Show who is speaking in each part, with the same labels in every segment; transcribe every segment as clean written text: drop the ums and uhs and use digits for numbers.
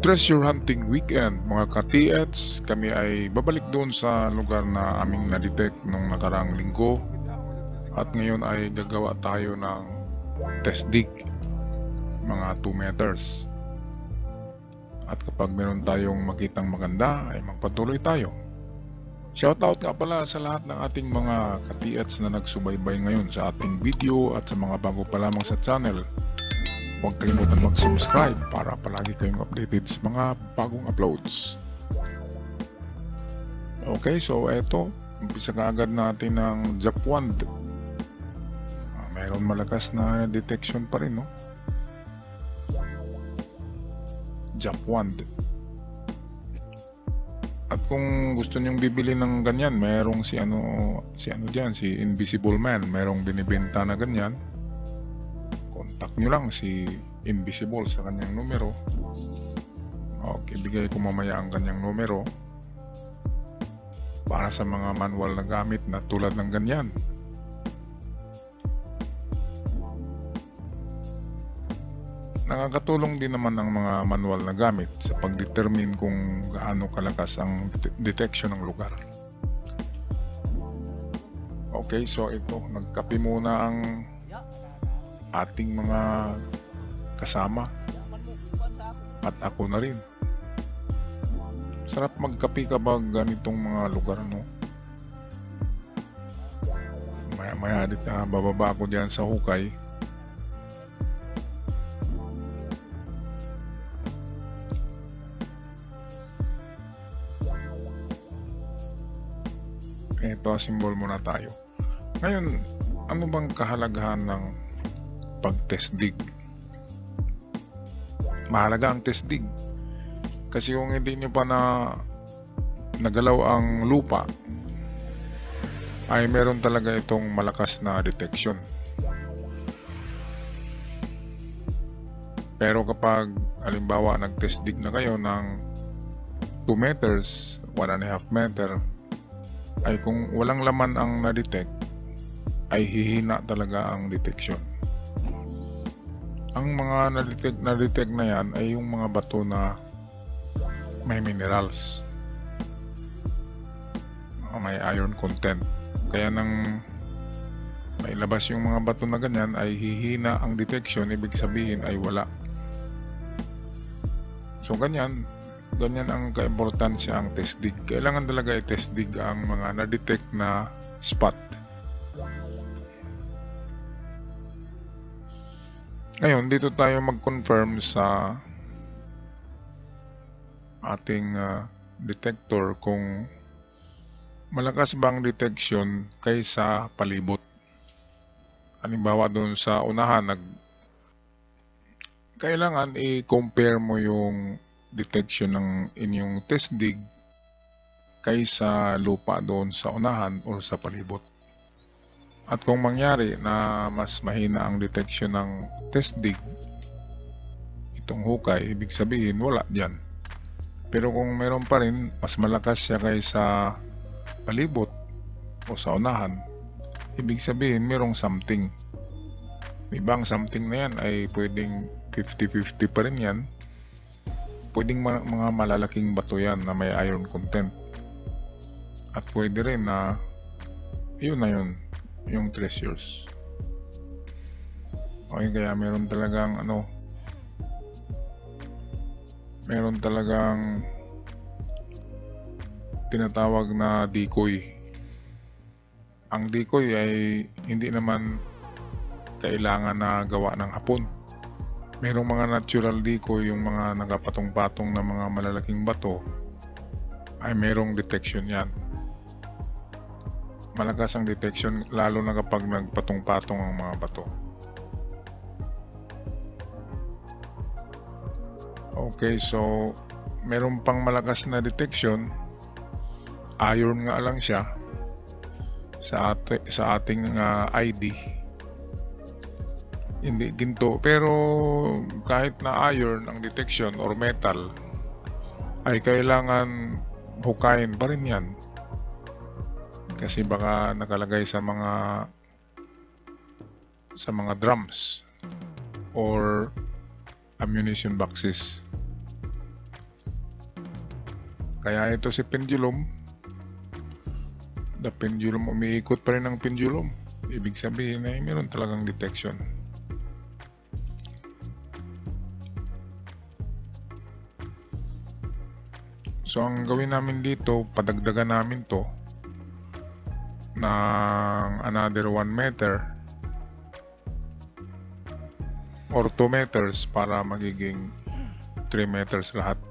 Speaker 1: Treasure Hunting Weekend, mga ka-TH, kami ay babalik doon sa lugar na aming na-detect nung nakaraang linggo at ngayon ay gagawa tayo ng test dig, mga 2 meters. At kapag meron tayong makitang maganda ay magpatuloy tayo. Shoutout nga pala sa lahat ng ating mga ka-TH na nagsubaybay ngayon sa ating video at sa mga bago pa lamang sa channel. Huwag kalimutan mag-subscribe para palagi kayong updated sa mga bagong uploads. Okay, so eto, umpisa ka agad natin ng Japwand. Mayroon malakas na detection pa rin, no? Japwand. At kung gusto nyong bibili ng ganyan, mayroong si Invisible Man, mayroong binibenta na ganyan. Contact nyo lang si Invisible sa kanyang numero. Okay, bigay ko mamaya ang kanyang numero para sa mga manual na gamit na tulad ng ganyan. Nakakatulong din naman ang mga manual na gamit sa pag-determine kung gaano kalakas ang detection ng lugar. Okay, so ito, nagkape muna ang ating mga kasama at ako na rin. Sarap magkape kapag ganitong mga lugar, no? Maya dit bababa ako diyan sa hukay. Ito, symbol muna tayo. Ngayon, ano bang kahalagahan ng pag-test dig? Mahalaga ang test dig kasi kung hindi nyo pa nagalaw ang lupa ay meron talaga itong malakas na detection. Pero kapag halimbawa nag-test dig na kayo ng 2 meters, 1.5 meter, ay kung walang laman ang na-detect ay hihina talaga ang detection. Ang mga na-detect na yan ay yung mga bato na may minerals, may iron content. Kaya nang may labas yung mga bato na ganyan ay hihina ang detection, ibig sabihin ay wala. So ganyan ang kaimportansya ang test dig. Kailangan talaga i-test dig ang mga na-detect na spot. Ngayon, dito tayo mag-confirm sa ating detector kung malakas bang detection kaysa palibot. Halimbawa doon sa unahan, kailangan i-compare mo yung detection ng inyong test dig kaysa lupa doon sa unahan o sa palibot. At kung mangyari na mas mahina ang detection ng test dig, itong hukay, ibig sabihin wala dyan. Pero kung meron pa rin, mas malakas siya kaysa palibot o sa unahan, ibig sabihin merong something. Ibang something na yan ay pwedeng 50-50 pa rin yan. Pwedeng mga malalaking bato yan na may iron content. At pwede rin na yun yung treasures. Okay, kaya meron talagang tinatawag na decoy. Ang decoy ay hindi naman kailangan na gawa ng hapon. Merong mga natural decoy, yung mga nakapatong-patong na mga malalaking bato ay merong detection yan. Malakas ang detection lalo na kapag nagpatong-patong ang mga bato. Okay, so meron pang malakas na detection. Iron nga lang siya sa ating ID. Hindi ginto, pero kahit na iron ang detection or metal ay kailangan hukayin pa rin yan kasi baka nakalagay sa mga drums or ammunition boxes. Kaya ito si pendulum, the pendulum, umiikot pa rin ang pendulum. Ibig sabihin ay meron talagang detection. So ang gawin namin dito, padagdagan namin to ng another 1 meter or 2 meters para magiging 3 meters lahat.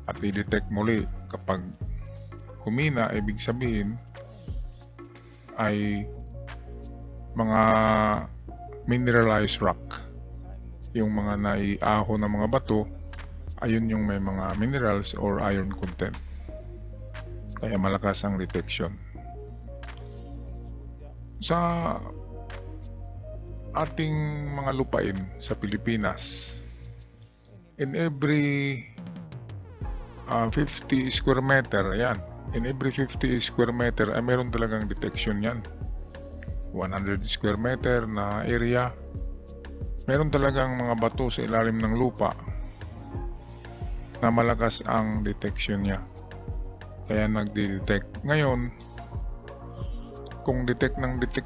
Speaker 1: At i-detect muli kapag humina, ibig sabihin ay mga mineralized rock. Yung mga naiaho na mga bato, ayun yung may mga minerals or iron content. Kaya malakas ang detection. Sa ating mga lupain sa Pilipinas, in every 50 square meter, ayan, in every 50 square meter ay meron talagang detection yan. 100 square meter na area, meron talagang mga bato sa ilalim ng lupa na malakas ang detection niya. Kaya nagde-detect. Ngayon, kung detect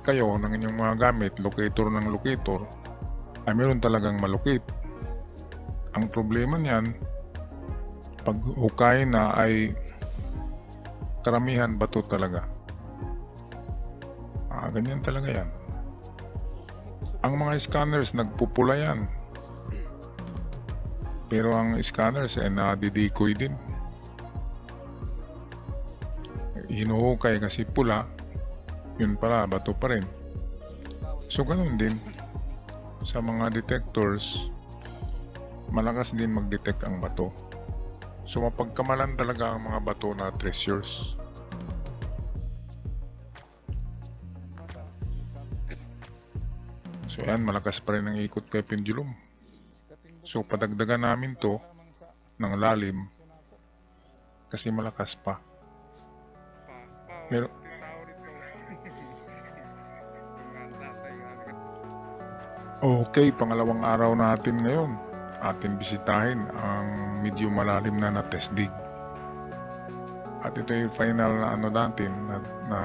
Speaker 1: kayo ng inyong mga gamit, locator ng locator, ay meron talagang malocate. Ang problema niyan, pag hukay na ay karamihan bato talaga. Ganyan talaga yan. Ang mga scanners nagpupula yan. Pero ang scanners ay nadidecoy din. Hinuhukay kasi pula, yun pala, bato pa rin. So ganun din sa mga detectors, malakas din mag-detect ang bato. So mapagkamalan talaga ang mga bato na treasures. So yan, malakas pa rin ang ikot kay pendulum. So padagdagan namin to ng lalim kasi malakas pa. Pero okay, pangalawang araw natin ngayon. Atin bisitahin ang medyo malalim na test dig. At ito yung final na ano natin na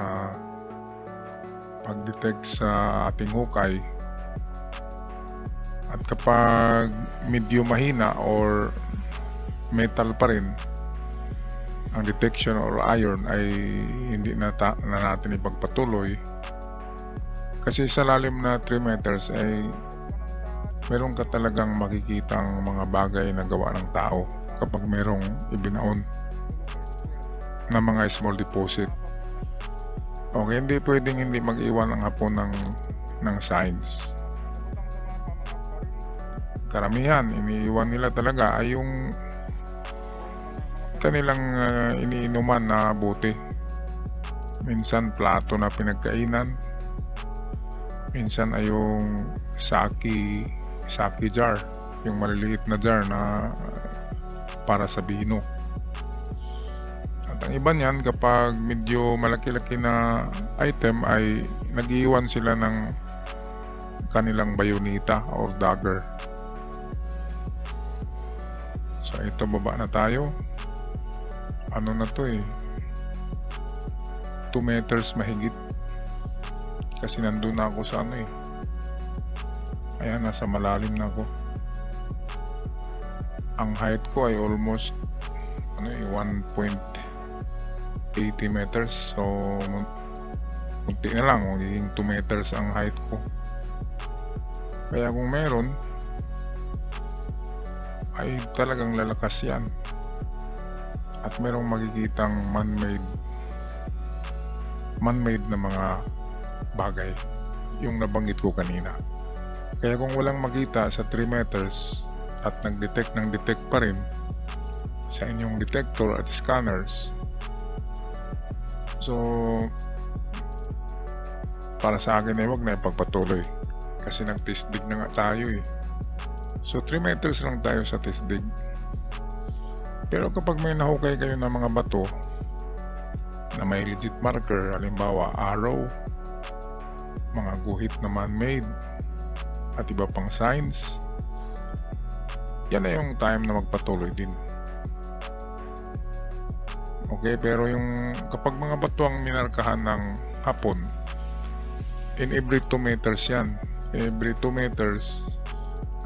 Speaker 1: pag-detect sa ating hukay. At kapag medyo mahina or metal pa rin ang detection or iron, ay hindi na natin ipagpatuloy. Kasi sa lalim na 3 meters ay meron ka talagang makikitang mga bagay na gawa ng tao kapag merong ibinaon na mga small deposit. Okay, hindi pwedeng hindi mag-iwan ang hapon ng signs. Karamihan, iniiwan nila talaga ay yung kanilang iniinuman na bote. Minsan plato na pinagkainan, minsan ay yung sake jar, yung maliliit na jar na para sa bino. At ang iba niyan, kapag medyo malaki-laki na item ay nag-iwan sila ng kanilang bayoneta or dagger. So ito, baba na tayo. Ano na to 2 meters mahigit. Kasi nandun na ako sa ayan, nasa malalim na ako. Ang height ko ay almost 1.80 meters. So munti na lang, magiging 2 meters ang height ko. Kaya kung meron ay talagang lalakas yan. At merong makikitang man-made na mga bagay, yung nabanggit ko kanina. Kaya kung walang makita sa 3 meters at nag-detect pa rin sa inyong detector at scanners, so para sa akin ay wag na ipagpatuloy kasi nag-test dig na nga tayo So 3 meters lang tayo sa test dig. Pero kapag may nahukay kayo ng mga bato na may legit marker, halimbawa arrow, mga guhit na man-made at iba pang signs, yan na yung time na magpatuloy din. Okay, pero yung kapag mga bato ang minarkahan ng hapon, in every 2 meters yan. Every 2 meters,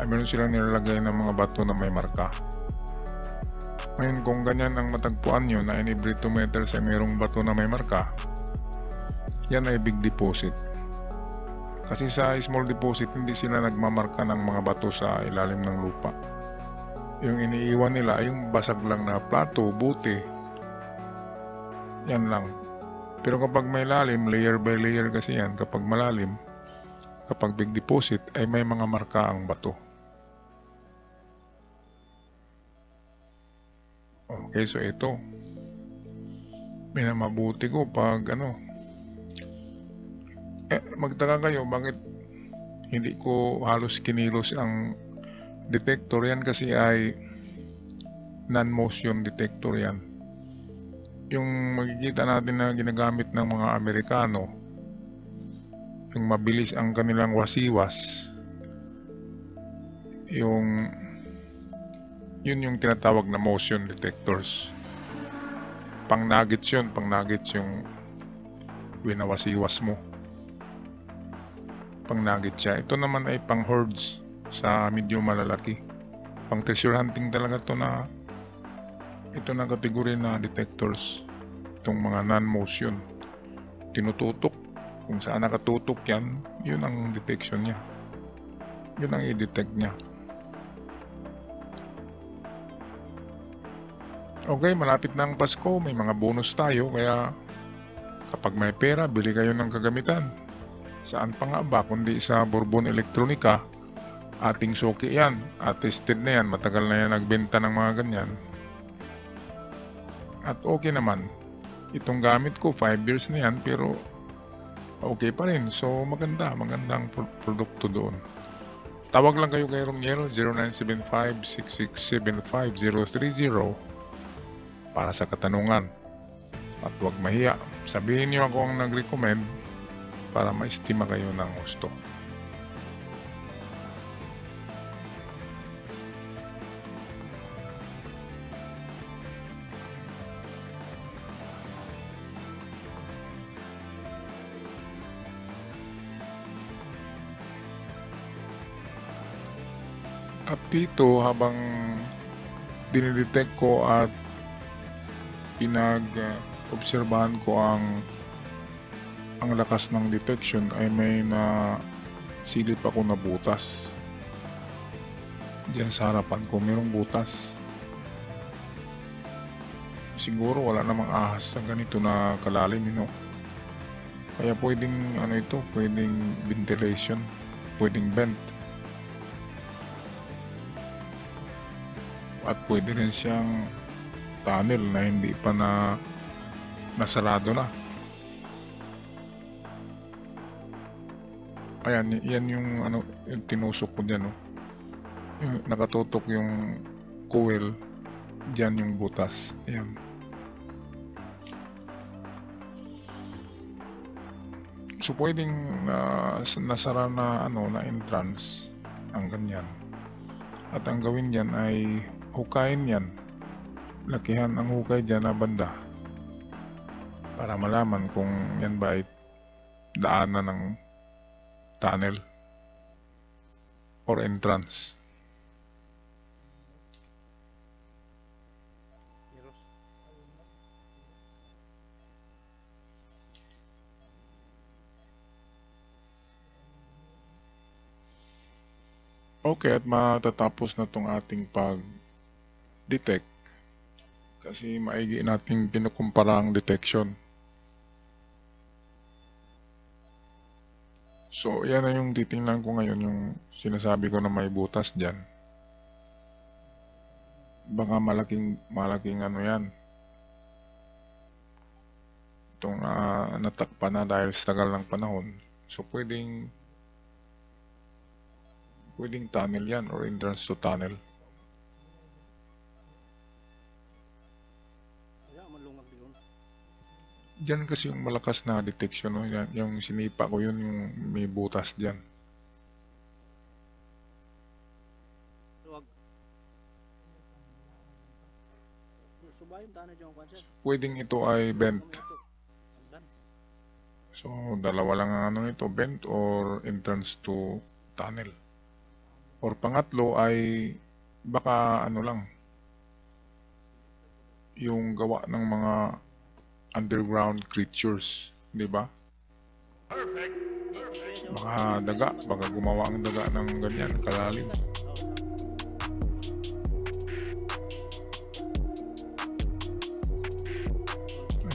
Speaker 1: ay meron silang nilalagay ng mga bato na may marka. Ngayon, kung ganyan ang matagpuan nyo na in every 2 meters ay mayroong bato na may marka, yan ay big deposit. Kasi sa small deposit, hindi sila nagmamarka ng mga bato sa ilalim ng lupa. Yung iniiwan nila ay yung basag lang na plato, buti. Yan lang. Pero kapag may lalim, layer by layer kasi yan. Kapag malalim, kapag big deposit, ay may mga marka ang bato. Okay, so ito. Minamabuti ko pag magtaka kayo bakit hindi ko halos kinilos ang detector. Yan kasi ay non-motion detector yan. Yung makikita natin na ginagamit ng mga Amerikano, yung mabilis ang kanilang wasiwas, yun yung tinatawag na motion detectors. Pang nuggets yun, pang nuggets yung winawasiwas mo. Pang nuggets siya. Ito naman ay pang herds sa medyo malalaki. Pang treasure hunting talaga to na ito na kategory na detectors. Itong mga non-motion. Tinututok. Kung saan nakatutok yan, yun ang detection niya. Yun ang i-detect niya. Okay, malapit na ang Pasko. May mga bonus tayo. Kaya kapag may pera, bili kayo ng kagamitan. Saan pa nga ba? Kundi sa Bourbon Electronica. Ating suki yan. Attested na yan. Matagal na yan nagbenta ng mga ganyan. At okay naman. Itong gamit ko 5 years na yan pero okay pa rin. So magandang produkto doon. Tawag lang kayo kay Romiel 0975-6675-030 para sa katanungan. At huwag mahiya. Sabihin niyo ako ang nag-recommend para ma-estima kayo ng gusto. At dito habang dinidetect ko at pinag-obserbahan ko ang lakas ng detection ay may na silip ako na butas. Diyan sa harapan ko mayroong butas. Siguro wala namang ahas sa ganito na kalalim, Kaya pwedeng ito, pwedeng ventilation, pwedeng vent. At pwede rin siyang tunnel na hindi pa nasarado na. Ayan, yan yung yung tinusok ko dyan, yung nakatutok yung coil dyan, yung butas. Ayan. So pwedeng nasara na na entrance ang ganyan. At ang gawin dyan ay hukayin yan. Lakihan ang hukay dyan na banda para malaman kung yan ba ay daanan ng tunnel or entrance. Okay, at matatapos na tong ating pag-detect kasi maigi nating kinukumpara ang detection. So, yan na yung titingnan ko ngayon, yung sinasabi ko na may butas dyan. Baka malaking yan. Itong natakpan na dahil sa tagal ng panahon. So, pwedeng tunnel yan or entrance to tunnel. Diyan kasi yung malakas na detection, yan, yung sinipa ko yun, yung may butas dyan. pwedeng ito ay bent. So, dalawa lang ang ano nito, bent or entrance to tunnel. Or pangatlo ay baka ano lang, yung gawa ng mga underground creatures, di ba? Baka daga, baka gumawa ang daga ng ganyan, kalalim.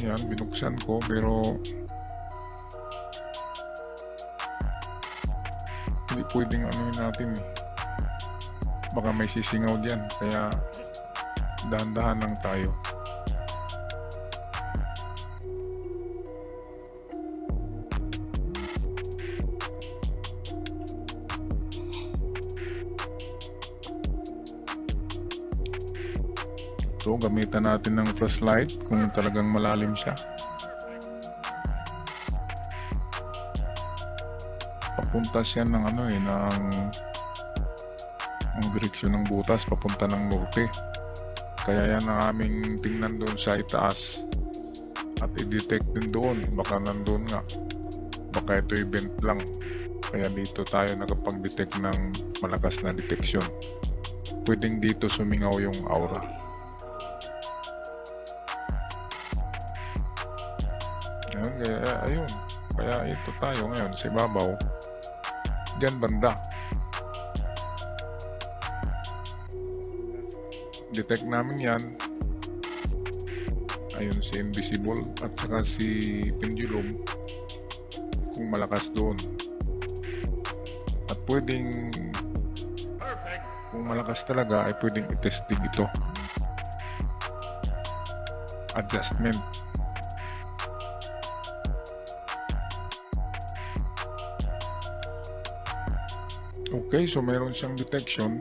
Speaker 1: Ayan, binuksan ko pero hindi pwedeng anuin natin eh. Baka may sisingaw dyan, kaya dahan-dahan lang tayo. So, gamitan natin ng flashlight kung talagang malalim siya. Papunta siya ng ano eh, ng direksyon ng butas, papunta ng norte. Kaya yan ang aming tingnan doon sa itaas. At i-detect din doon, baka nandun nga. Baka ito event lang. Kaya dito tayo nakapag-detect ng malakas na detection. Pwedeng dito sumingaw yung aura. Ayun, kaya ito tayo ngayon sa ibabaw, diyan banda. Detect namin yan. Ayun si Invisible at saka si Pendulum kung malakas doon. At pwedeng kung malakas talaga ay pwedeng i-testing ito. Adjustment. Okay, so meron siyang detection.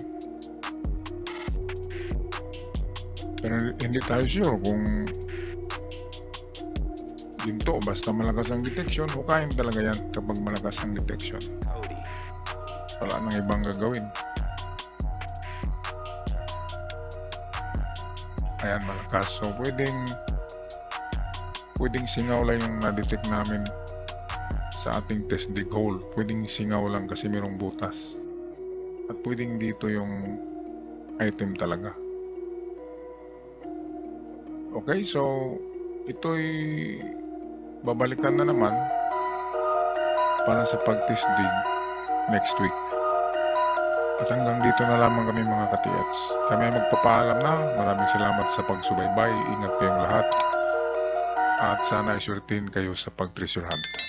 Speaker 1: Pero hindi tayo sure kung ginto, basta malakas ang detection, hukayin talaga yan kapag malakas ang detection. Wala nang ibang gagawin. Ayan, malakas. So pwedeng singaw lang yung na-detect namin sa ating test dig hole. Pwedeng singaw lang kasi mayroong butas. At pwedeng dito yung item talaga. Okay, so ito'y babalikan na naman para sa pag-test dig next week. At hanggang dito na lamang kami mga ka-TX. Kami ay magpapaalam na. Maraming salamat sa pagsubaybay. Ingat kayong lahat. At sana isurtin kayo sa pag-treasure hunt.